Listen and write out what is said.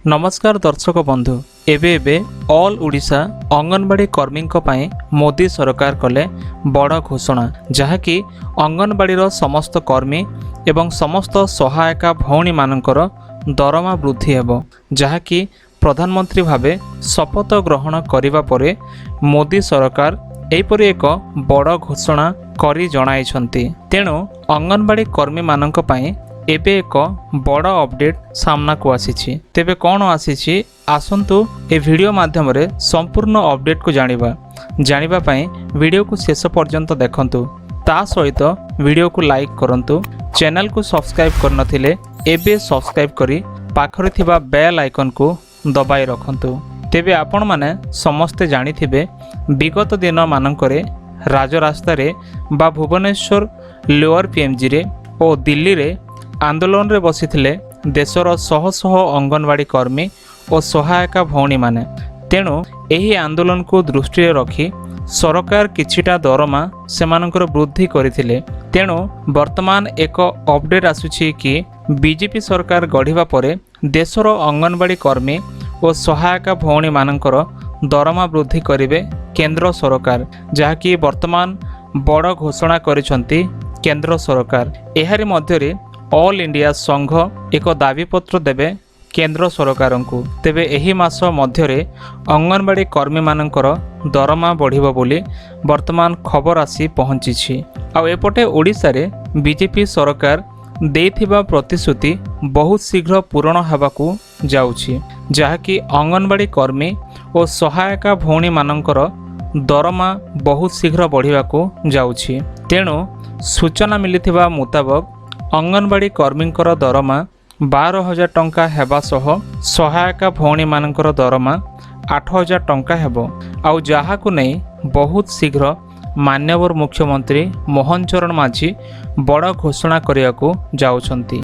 नमस्कार दर्शक बंधु एबे एबे ऑल ओडिशा अंगनवाड़ी कर्मी मोदी सरकार कले बड़ घोषणा जहाँकि अंगनवाड़ीर समस्त कर्मी एवं समस्त सहायिका भौणी मानकर दरमा वृद्धि हेबो जहाँकि प्रधानमंत्री भावे शपथ ग्रहण करिबा परे मोदी सरकार एपरि एक बड़ घोषणा करी जणाइछन्ति। तेणु अंगनवाड़ी कर्मी मानक पई एबे एक बड़ अपडेट सामना को आसीछि। तेबे कौन आसीछि आसंतु ए वीडियो माध्यम रे संपूर्ण अपडेट को जानिबा पई वीडियो को शेष पर्यंत देखंतु। ता सहित वीडियो को लाइक करंतु। चैनल को सब्सक्राइब करनथिले एबे सब्सक्राइब करी पाखरे थिबा बेल आइकन को दबाई रखंतु। तेबे आपण माने समस्ते जानिथिबे विगत दिन मानकरे राजरास्ता रे बा भुवनेश्वर लोअर पीएमजी रे और दिल्ली रे आंदोलन रे बसिथिले देशर शह शह अंगनवाड़ी कर्मी और सहायिका भौणी माने। तेणु एही आंदोलन को दृष्टि रे रखी सरकार किछिटा दरमा सेमानकर वृद्धि करिथिले। तेणु वर्तमान एक अपडेट आसुछि कि बीजेपी सरकार गढ़िबा परे देशर अंगनवाड़ी कर्मी और सहायिका भौणी मानकर दरमा वृद्धि करिवे केंद्र सरकार, जहाँकि वर्तमान बड़ घोषणा करिसंती केंद्र सरकार। एहारि मध्यरे ऑल इंडिया संघ एक दाबीपत्र देवे केंद्र सरकार को। तेबे एही मास मध्यरे अंगनवाड़ी कर्मी मानकर दरमा बढ़िबो बोली वर्तमान खबर आसी पहुंची। आ एपटे ओडिशा रे बीजेपी सरकार देथिबा प्रतिश्रुति बहुत शीघ्र पूरण हेबाकू जाउछि, जहाँकि अंगनवाड़ी कर्मी और सहायिका भौणी मानकर दरमा बहुत शीघ्र बढ़िबाकू जाउछि। तेणु सूचना मिलिथिबा मुताबक अंगनवाड़ी कर्मींकर दरमा 12,000 टंका हेबा सह सहायिका भौणी मानकर दरमा 8,000 टंका हेबो। आउ जहाकू नहीं बहुत शीघ्र मान्यवर मुख्यमंत्री मोहन चरण माझी बड़ घोषणा करियाकू जाउछंती।